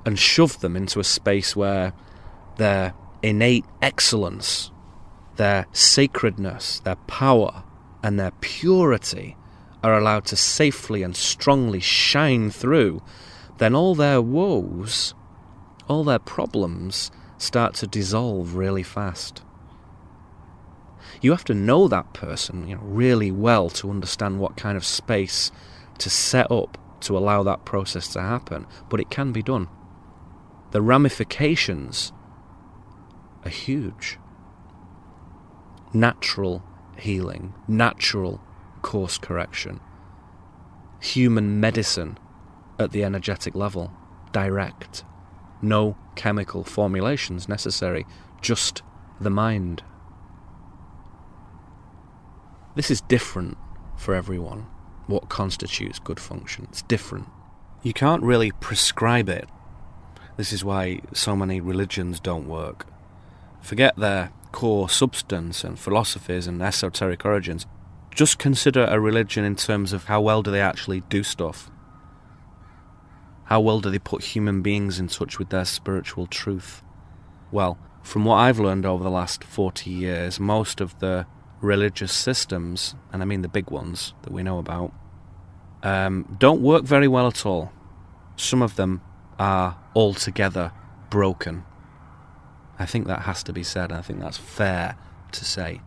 and shove them into a space where their innate excellence, their sacredness, their power, and their purity are allowed to safely and strongly shine through, then all their woes, all their problems start to dissolve really fast. You have to know that person, really well to understand what kind of space to set up to allow that process to happen, but it can be done. The ramifications are huge. Natural healing, natural course correction, human medicine at the energetic level, direct, no chemical formulations necessary, just the mind. This is different for everyone. What constitutes good function? It's different. You can't really prescribe it. This is why so many religions don't work. Forget their core substance and philosophies and esoteric origins. Just consider a religion in terms of how well do they actually do stuff. How well do they put human beings in touch with their spiritual truth? Well, from what I've learned over the last 40 years, most of the religious systems, and I mean the big ones that we know about, don't work very well at all. Some of them are altogether broken. I think that has to be said, and I think that's fair to say.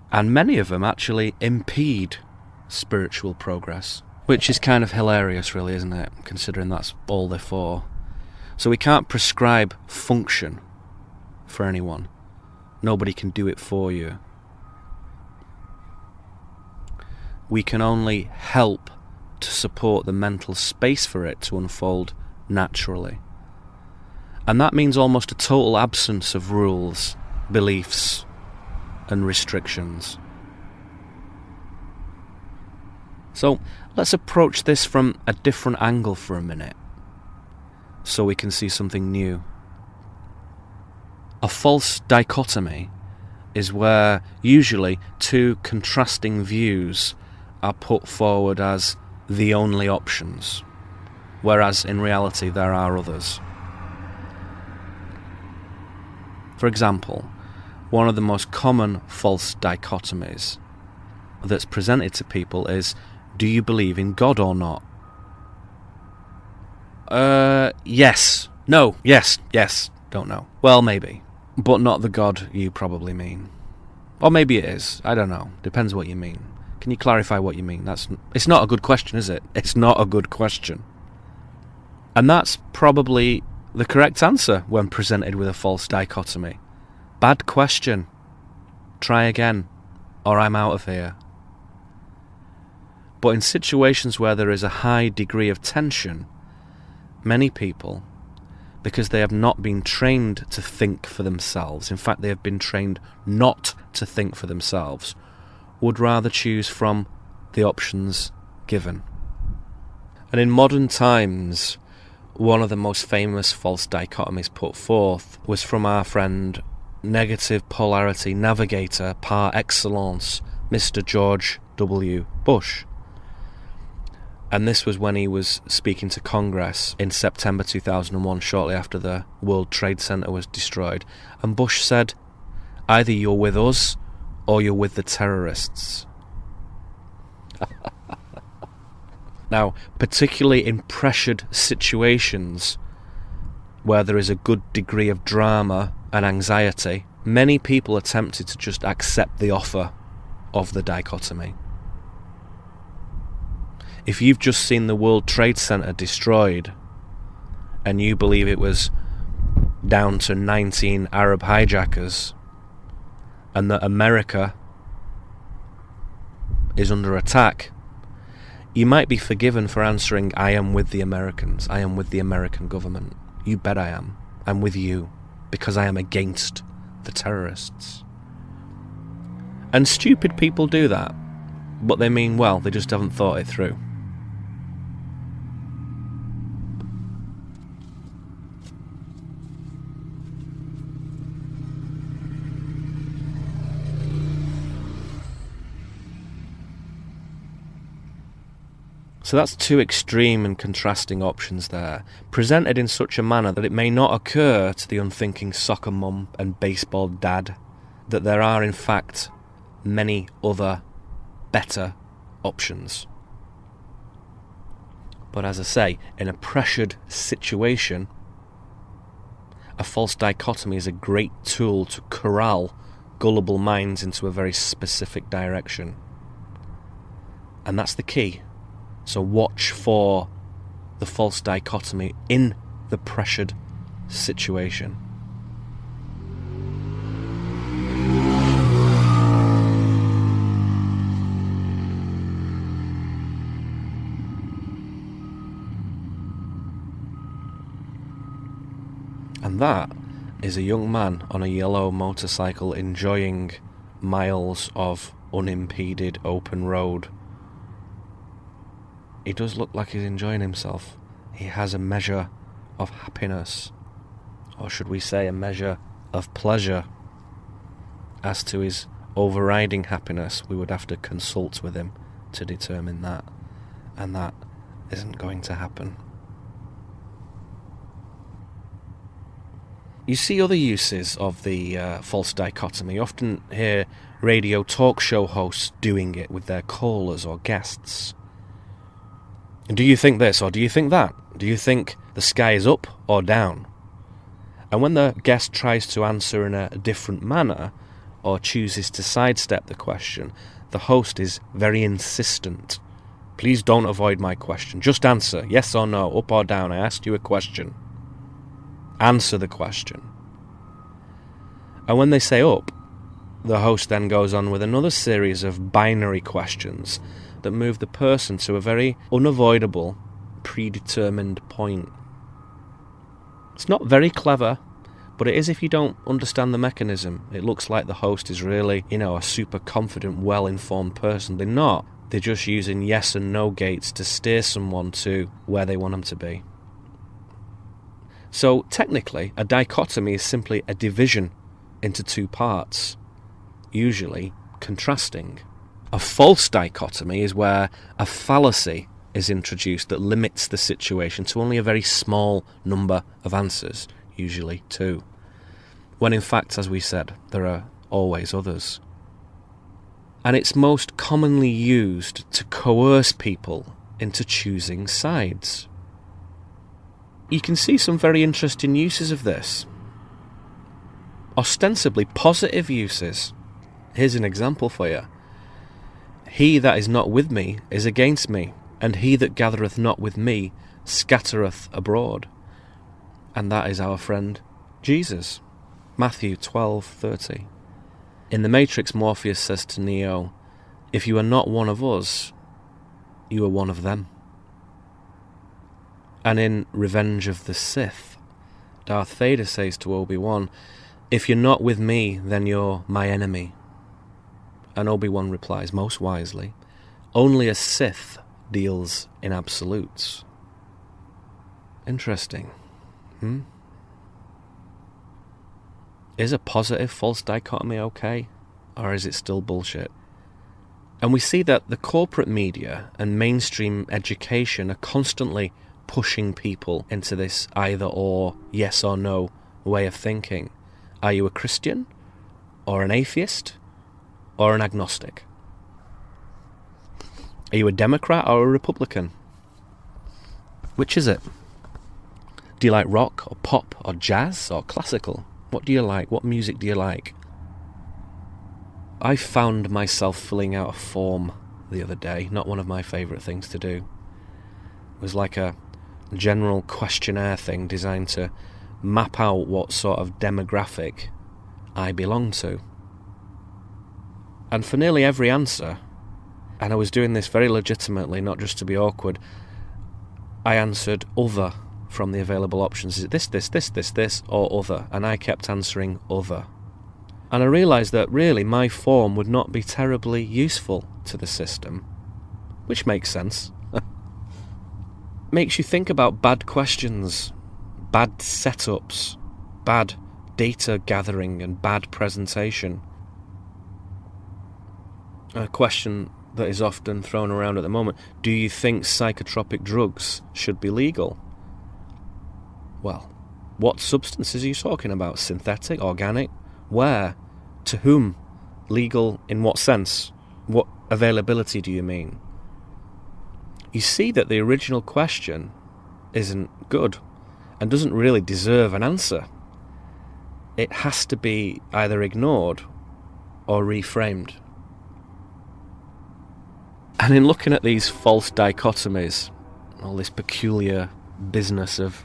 And many of them actually impede spiritual progress, which is kind of hilarious, really, isn't it? Considering that's all they're for. So we can't prescribe function for anyone. Nobody can do it for you. We can only help to support the mental space for it to unfold naturally. And that means almost a total absence of rules, beliefs, and restrictions. So let's approach this from a different angle for a minute, so we can see something new. A false dichotomy is where usually two contrasting views are put forward as the only options, whereas in reality there are others. For example, one of the most common false dichotomies that's presented to people is, do you believe in God or not? Yes. No. Yes. Don't know. Well, maybe. But not the God you probably mean. Or maybe it is. I don't know. Depends what you mean. Can you clarify what you mean? It's not a good question, is it? It's not a good question. And that's probably the correct answer when presented with a false dichotomy. Bad question. Try again, or I'm out of here. But in situations where there is a high degree of tension, many people, because they have not been trained to think for themselves, in fact they have been trained not to think for themselves, would rather choose from the options given. And in modern times, one of the most famous false dichotomies put forth was from our friend, negative polarity navigator par excellence, Mr. George W. Bush. And this was when he was speaking to Congress in September 2001, shortly after the World Trade Center was destroyed. And Bush said, either you're with us or you're with the terrorists. Now, particularly in pressured situations where there is a good degree of drama and anxiety, many people are tempted to just accept the offer of the dichotomy. If you've just seen the World Trade Center destroyed and you believe it was down to 19 Arab hijackers and that America is under attack, you might be forgiven for answering, I am with the Americans, I am with the American government. You bet I am. I'm with you, because I am against the terrorists. And stupid people do that, but they mean well, they just haven't thought it through. So that's two extreme and contrasting options there, presented in such a manner that it may not occur to the unthinking soccer mum and baseball dad that there are in fact many other better options. But as I say, in a pressured situation, a false dichotomy is a great tool to corral gullible minds into a very specific direction. And that's the key. So watch for the false dichotomy in the pressured situation. And that is a young man on a yellow motorcycle enjoying miles of unimpeded open road. He does look like he's enjoying himself. He has a measure of happiness, or should we say a measure of pleasure. As to his overriding happiness, we would have to consult with him to determine that, and that isn't going to happen. You see other uses of the false dichotomy. You often hear radio talk show hosts doing it with their callers or guests. Do you think this or do you think that? Do you think the sky is up or down? And when the guest tries to answer in a different manner or chooses to sidestep the question, the host is very insistent. Please don't avoid my question. Just answer, yes or no, up or down. I asked you a question. Answer the question. And when they say up, the host then goes on with another series of binary questions that move the person to a very unavoidable, predetermined point. It's not very clever, but it is if you don't understand the mechanism. It looks like the host is really, a super confident, well-informed person. They're not. They're just using yes and no gates to steer someone to where they want them to be. So technically, a dichotomy is simply a division into two parts, usually contrasting. A false dichotomy is where a fallacy is introduced that limits the situation to only a very small number of answers, usually two, when in fact, as we said, there are always others. And it's most commonly used to coerce people into choosing sides. You can see some very interesting uses of this. Ostensibly positive uses. Here's an example for you. He that is not with me is against me, and he that gathereth not with me scattereth abroad. And that is our friend Jesus. Matthew 12:30. In the Matrix, Morpheus says to Neo, if you are not one of us, you are one of them. And in Revenge of the Sith, Darth Vader says to Obi-Wan, if you're not with me, then you're my enemy. And Obi-Wan replies, most wisely, only a Sith deals in absolutes. Interesting. Is a positive false dichotomy okay? Or is it still bullshit? And we see that the corporate media and mainstream education are constantly pushing people into this either or, yes or no way of thinking. Are you a Christian, or an atheist, or an agnostic? Are you a Democrat or a Republican? Which is it? Do you like rock, or pop, or jazz, or classical? What do you like? What music do you like? I found myself filling out a form the other day, not one of my favourite things to do. It was like a general questionnaire thing designed to map out what sort of demographic I belong to. And for nearly every answer, and I was doing this very legitimately, not just to be awkward, I answered other from the available options. Is it this, or other? And I kept answering other. And I realised that really my form would not be terribly useful to the system, which makes sense. Makes you think about bad questions, bad setups, bad data gathering and bad presentation. A question that is often thrown around at the moment. Do you think psychotropic drugs should be legal? Well, what substances are you talking about? Synthetic, organic? Where? To whom? Legal in what sense? What availability do you mean? You see that the original question isn't good and doesn't really deserve an answer. It has to be either ignored or reframed. And in looking at these false dichotomies, all this peculiar business of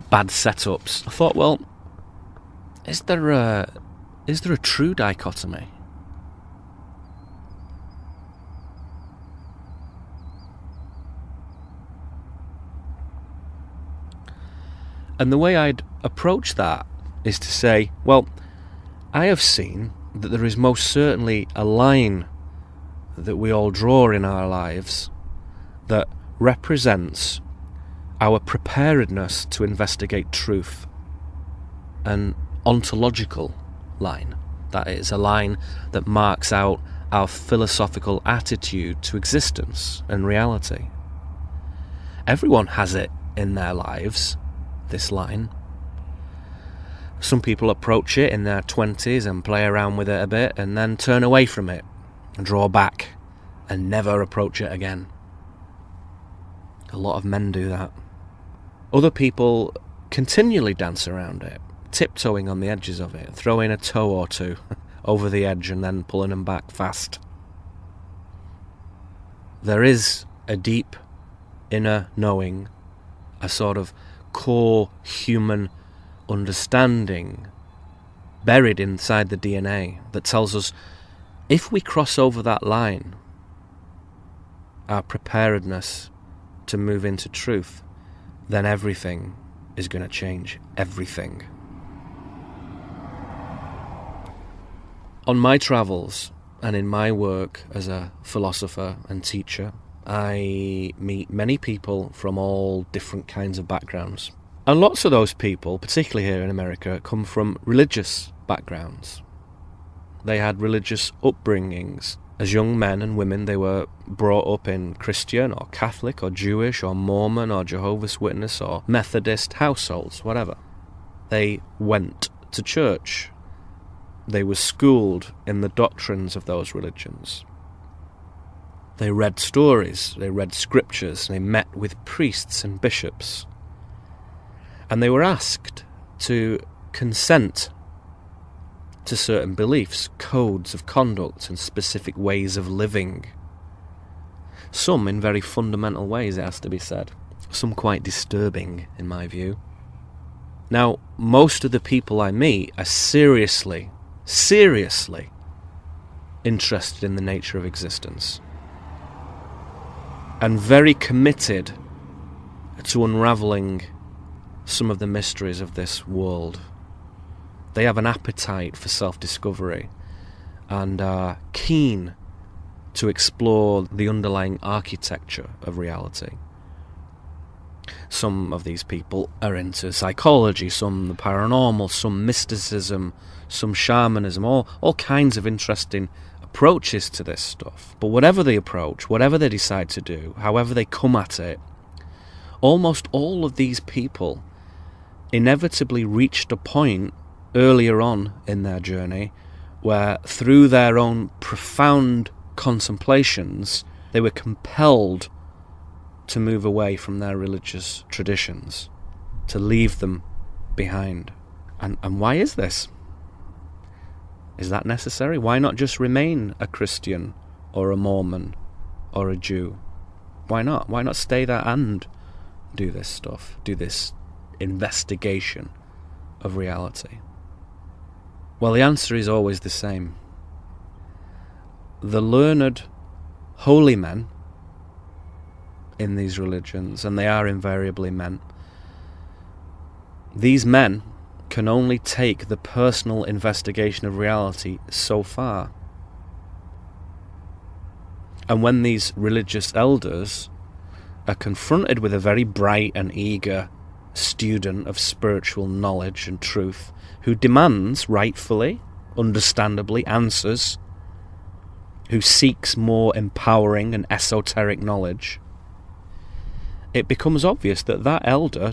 bad setups, I thought, well, is there a true dichotomy? And the way I'd approach that is to say, well, I have seen that there is most certainly a line that we all draw in our lives that represents our preparedness to investigate truth. An ontological line. That is a line that marks out our philosophical attitude to existence and reality. Everyone has it in their lives, this line. Some people approach it in their 20s and play around with it a bit and then turn away from it and draw back and never approach it again. A lot of men do that. Other people continually dance around it, tiptoeing on the edges of it, throwing a toe or two over the edge and then pulling them back fast. There is a deep inner knowing, a sort of core human understanding buried inside the DNA that tells us if we cross over that line, our preparedness to move into truth, then everything is going to change. Everything. On my travels and in my work as a philosopher and teacher, I meet many people from all different kinds of backgrounds. And lots of those people, particularly here in America, come from religious backgrounds. They had religious upbringings. As young men and women, they were brought up in Christian or Catholic or Jewish or Mormon or Jehovah's Witness or Methodist households, whatever. They went to church. They were schooled in the doctrines of those religions. They read stories, they read scriptures, they met with priests and bishops. And they were asked to consent to certain beliefs, codes of conduct and specific ways of living. Some in very fundamental ways, it has to be said. Some quite disturbing, in my view. Now, most of the people I meet are seriously interested in the nature of existence. And very committed to unravelling some of the mysteries of this world. They have an appetite for self-discovery and are keen to explore the underlying architecture of reality. Some of these people are into psychology, some the paranormal, some mysticism, some shamanism, all kinds of interesting approaches to this stuff. But whatever the approach, whatever they decide to do, however they come at it, almost all of these people inevitably reached a point earlier on in their journey where, through their own profound contemplations, they were compelled to move away from their religious traditions, to leave them behind. And why is this? Is that necessary? Why not just remain a Christian or a Mormon or a Jew? Why not? Why not stay there and do this stuff, do this investigation of reality? Well, the answer is always the same. The learned holy men in these religions, and they are invariably men, these men can only take the personal investigation of reality so far. And when these religious elders are confronted with a very bright and eager student of spiritual knowledge and truth who demands, rightfully, understandably, answers, who seeks more empowering and esoteric knowledge, it becomes obvious that that elder